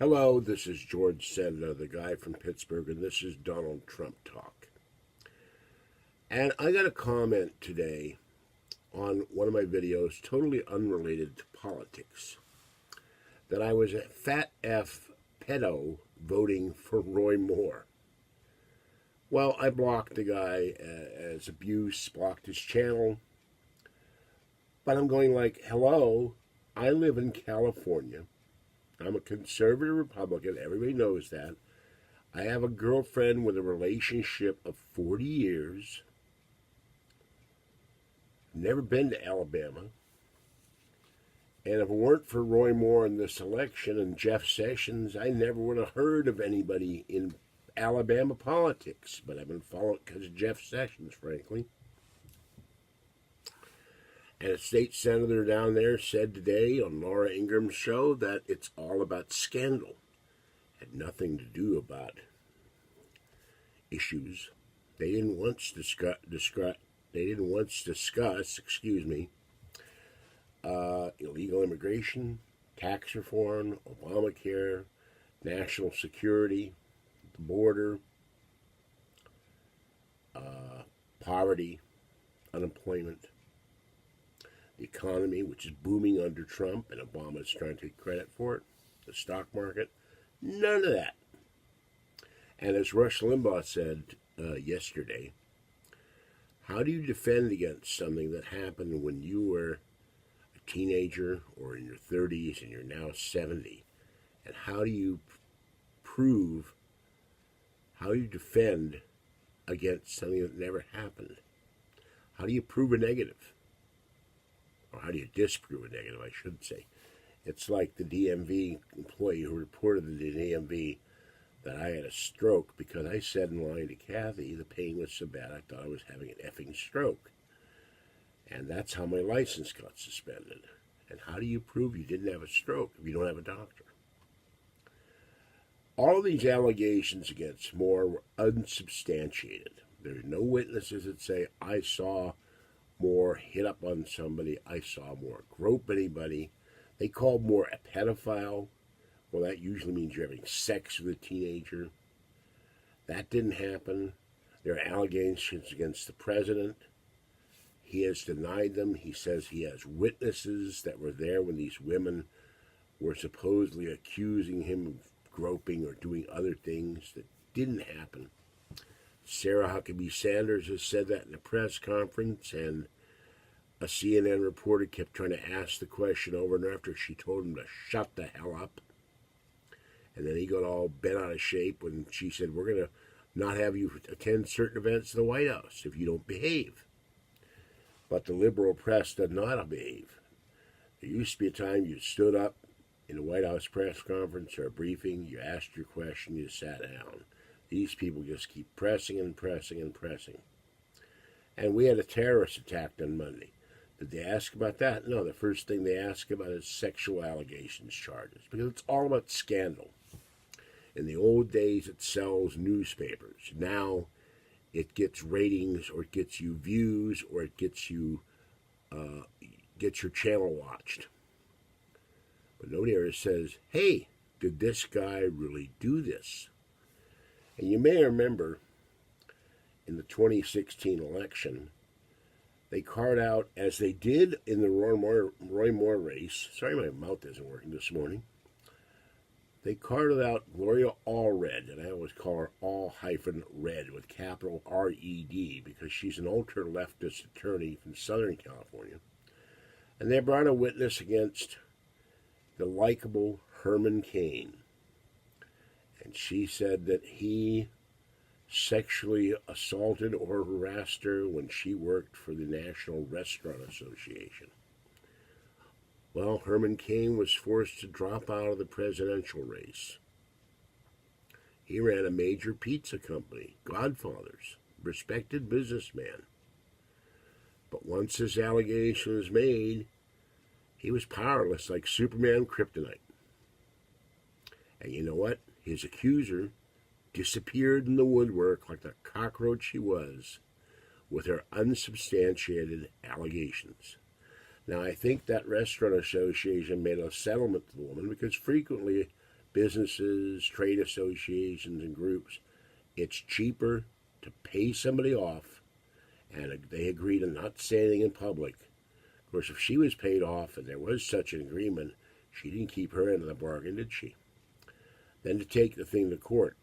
Hello, this is George Senda, the guy from Pittsburgh, and this is Donald Trump Talk. And I got a comment today on one of my videos, totally unrelated to politics, that I was a fat F pedo voting for Roy Moore. Well, I blocked the guy as abuse, blocked his channel, but I'm going like, hello, I live in California. I'm a conservative Republican. Everybody knows that. I have a girlfriend with a relationship of 40 years. Never been to Alabama. And if it weren't for Roy Moore in this election and Jeff Sessions, I never would have heard of anybody in Alabama politics. But I've been following because of Jeff Sessions, frankly. And a state senator down there said today on Laura Ingram's show that it's all about scandal. Had nothing to do about issues. They didn't once discuss illegal immigration, tax reform, Obamacare, national security, the border, poverty, unemployment, the economy, which is booming under Trump, and Obama's trying to take credit for it, the stock market, none of that. And as Rush Limbaugh said yesterday, how do you defend against something that happened when you were a teenager or in your 30s and you're now 70? And how do you defend against something that never happened? How do you prove a negative? Or how do you disprove a negative, I should say. It's like the DMV employee who reported to the DMV that I had a stroke because I said in line to Kathy the pain was so bad I thought I was having an effing stroke. And that's how my license got suspended. And how do you prove you didn't have a stroke if you don't have a doctor? All these allegations against Moore were unsubstantiated. There are no witnesses that say, I saw Moore hit up on somebody, I saw Moore grope anybody. They called Moore a pedophile. Well, that usually means you're having sex with a teenager. That didn't happen. There are allegations against the president. He has denied them. He says he has witnesses that were there when these women were supposedly accusing him of groping or doing other things that didn't happen. Sarah Huckabee Sanders has said that in a press conference, and a CNN reporter kept trying to ask the question over and after she told him to shut the hell up. And then he got all bent out of shape when she said, we're going to not have you attend certain events in the White House if you don't behave. But the liberal press does not behave. There used to be a time you stood up in a White House press conference or a briefing, you asked your question, you sat down. These people just keep pressing and pressing and pressing. And we had a terrorist attack on Monday. Did they ask about that? No, the first thing they ask about is sexual allegations charges, because it's all about scandal. In the old days, it sells newspapers. Now, it gets ratings, or it gets you views, or it gets you gets your channel watched. But nobody ever says, hey, did this guy really do this? And you may remember in the 2016 election, they carved out, as they did in the Roy Moore race, sorry my mouth isn't working this morning, they carved out Gloria Allred, and I always call her All-Red with capital R-E-D, because she's an ultra-leftist attorney from Southern California. And they brought a witness against the likable Herman Cain. And she said that he sexually assaulted or harassed her when she worked for the National Restaurant Association. Well, Herman Cain was forced to drop out of the presidential race. He ran a major pizza company, Godfather's, respected businessman. But once this allegation was made, he was powerless like Superman Kryptonite. And you know what? His accuser disappeared in the woodwork like the cockroach she was with her unsubstantiated allegations. Now, I think that restaurant association made a settlement to the woman because frequently businesses, trade associations, and groups, it's cheaper to pay somebody off, and they agree to not say anything in public. Of course, if she was paid off and there was such an agreement, she didn't keep her end of the bargain, did she? Then to take the thing to court.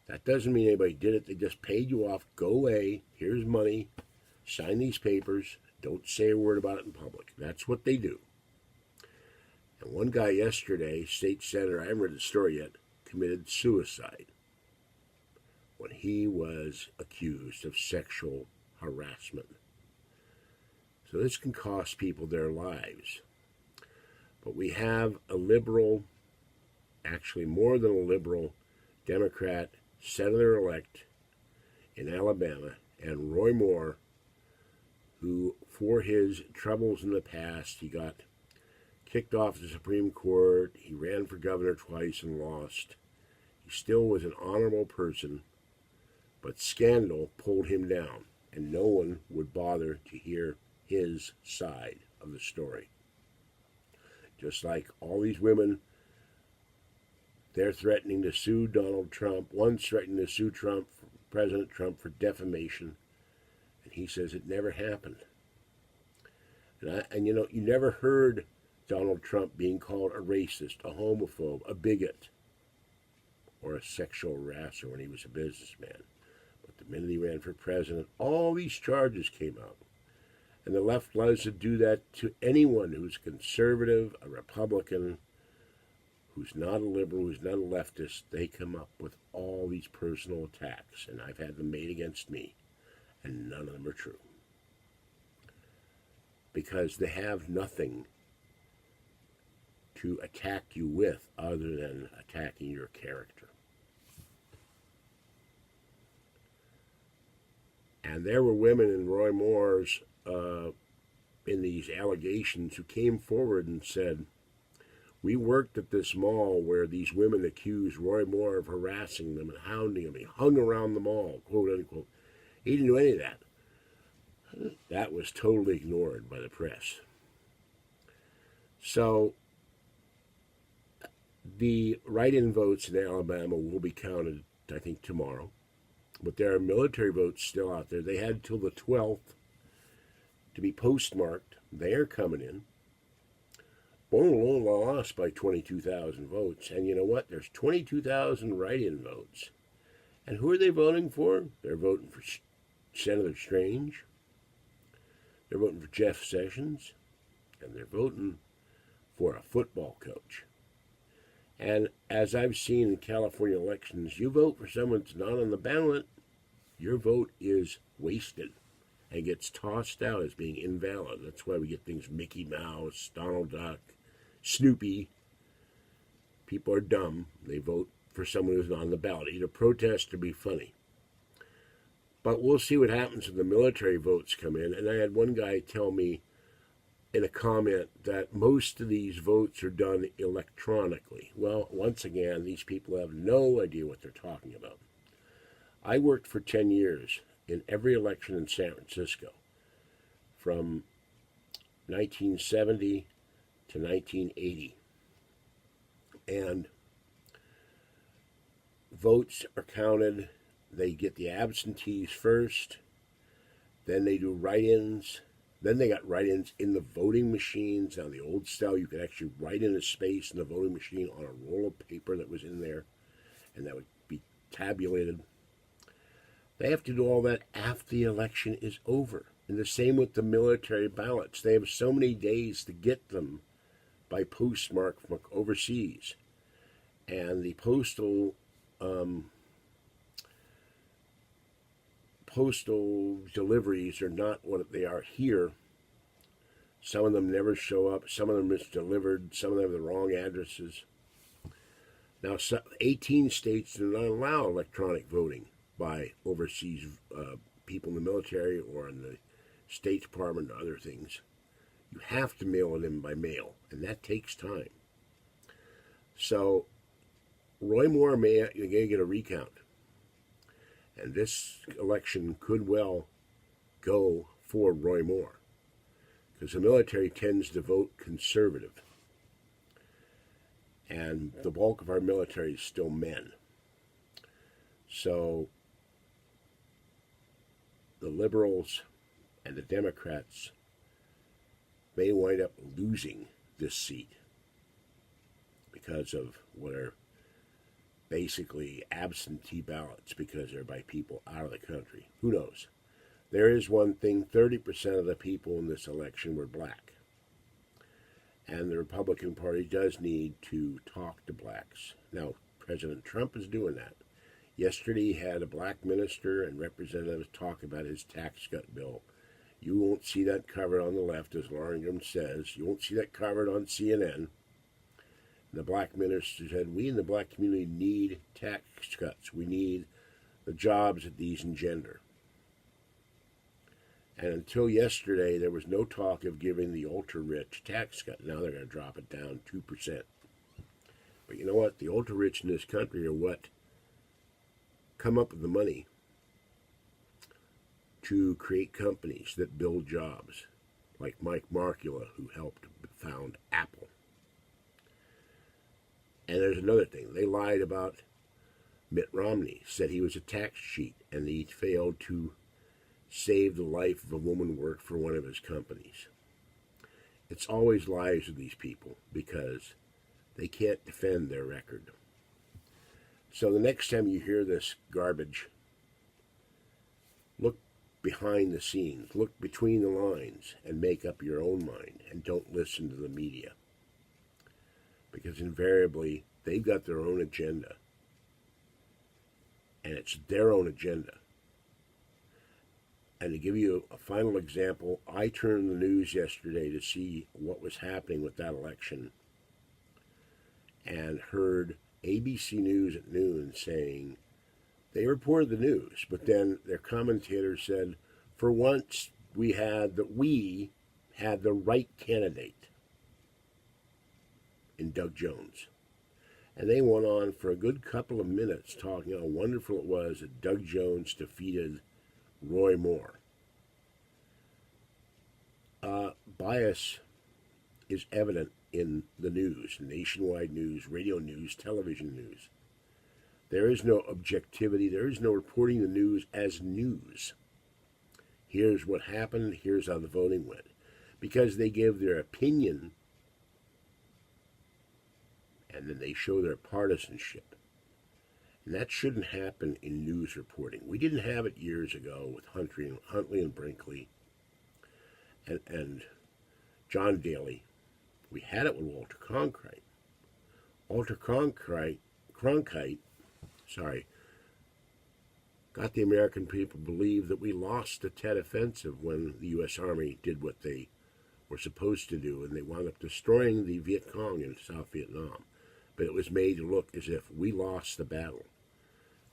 That doesn't mean anybody did it. They just paid you off. Go away. Here's money. Sign these papers. Don't say a word about it in public. That's what they do. And one guy yesterday, state senator, I haven't read the story yet, committed suicide when he was accused of sexual harassment. So this can cost people their lives. But we have a liberal, actually more than a liberal, Democrat senator-elect in Alabama, and Roy Moore, who, for his troubles in the past, he got kicked off the Supreme Court, he ran for governor twice and lost. He still was an honorable person, but scandal pulled him down, and no one would bother to hear his side of the story. Just like all these women, they're threatening to sue Donald Trump. One's threatening to sue President Trump for defamation, and he says it never happened. And you know, you never heard Donald Trump being called a racist, a homophobe, a bigot, or a sexual harasser when he was a businessman. But the minute he ran for president, all these charges came out. And the left loves to do that to anyone who's conservative, a Republican, who's not a liberal, who's not a leftist. They come up with all these personal attacks, and I've had them made against me, and none of them are true. Because they have nothing to attack you with other than attacking your character. And there were women in Roy Moore's, in these allegations, who came forward and said, we worked at this mall where these women accused Roy Moore of harassing them and hounding them. He hung around the mall, quote unquote. He didn't do any of that. That was totally ignored by the press. So the write-in votes in Alabama will be counted, I think, tomorrow. But there are military votes still out there. They had till the 12th to be postmarked. They are coming in. Bono lost by 22,000 votes. And you know what? There's 22,000 write-in votes. And who are they voting for? They're voting for Senator Strange. They're voting for Jeff Sessions. And they're voting for a football coach. And as I've seen in California elections, you vote for someone that's not on the ballot, your vote is wasted and gets tossed out as being invalid. That's why we get things Mickey Mouse, Donald Duck, Snoopy. People are dumb. They vote for someone who's not on the ballot, either protest or be funny. But we'll see what happens when the military votes come in. And I had one guy tell me in a comment that most of these votes are done electronically. Well, once again, these people have no idea what they're talking about. I worked for 10 years in every election in San Francisco, from 1970 to 1980. And votes are counted. They get the absentees first, then they do write-ins. Then they got write-ins in the voting machines. On the old style, you could actually write in a space in the voting machine on a roll of paper that was in there, and that would be tabulated. They have to do all that after the election is over. And the same with the military ballots. They have so many days to get them by postmark from overseas. And the postal deliveries are not what they are here. Some of them never show up. Some of them are misdelivered. Some of them have the wrong addresses. Now, 18 states do not allow electronic voting by overseas people in the military or in the State Department or other things. You have to mail it in by mail, and that takes time. So Roy Moore may get a recount. And this election could well go for Roy Moore, because the military tends to vote conservative. and the bulk of our military is still men. So the liberals and the Democrats may wind up losing this seat because of what are basically absentee ballots, because they're by people out of the country. Who knows? There is one thing, 30% of the people in this election were black. And the Republican Party does need to talk to blacks. Now, President Trump is doing that. Yesterday he had a black minister and representatives talk about his tax cut bill. You won't see that covered on the left, as Lauren Ingraham says. You won't see that covered on CNN. The black minister said, we in the black community need tax cuts. We need the jobs that these engender. And until yesterday, there was no talk of giving the ultra-rich tax cut. Now they're going to drop it down 2%. But you know what? The ultra-rich in this country are what come up with the money to create companies that build jobs, like Mike Markula, who helped found Apple. And there's another thing. They lied about Mitt Romney, said he was a tax cheat, and he failed to save the life of a woman who worked for one of his companies. It's always lies with these people because they can't defend their record. So the next time you hear this garbage, look behind the scenes, look between the lines, and make up your own mind, and don't listen to the media. Because invariably, they've got their own agenda. And it's their own agenda. And to give you a final example, I turned the news yesterday to see what was happening with that election and heard ABC News at noon saying they reported the news, but then their commentator said, for once we had the right candidate in Doug Jones. And they went on for a good couple of minutes talking how wonderful it was that Doug Jones defeated Roy Moore. Bias is evident in the news, nationwide news, radio news, television news. There is no objectivity. There is no reporting the news as news. Here's what happened. Here's how the voting went. Because they give their opinion and then they show their partisanship. And that shouldn't happen in news reporting. We didn't have it years ago with Huntley and Brinkley and John Daly. We had it with Walter Cronkite. Walter Cronkite, got the American people to believe that we lost the Tet Offensive when the U.S. Army did what they were supposed to do, and they wound up destroying the Viet Cong in South Vietnam. But it was made to look as if we lost the battle,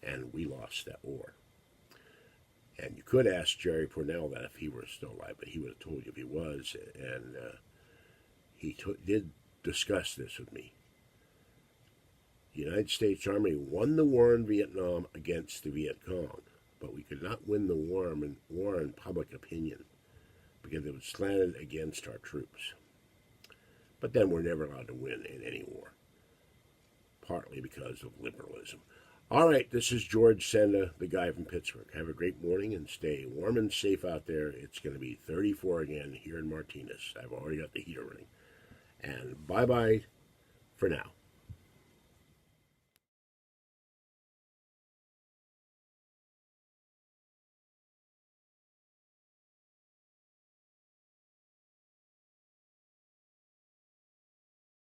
and we lost that war. And you could ask Jerry Pournelle that if he were still alive, but he would have told you if he was, and he did discuss this with me. The United States Army won the war in Vietnam against the Viet Cong, but we could not win the war in public opinion because it was slanted against our troops. But then we're never allowed to win in any war, partly because of liberalism. All right, this is George Senda, the guy from Pittsburgh. Have a great morning and stay warm and safe out there. It's going to be 34 again here in Martinez. I've already got the heater running. And bye-bye for now.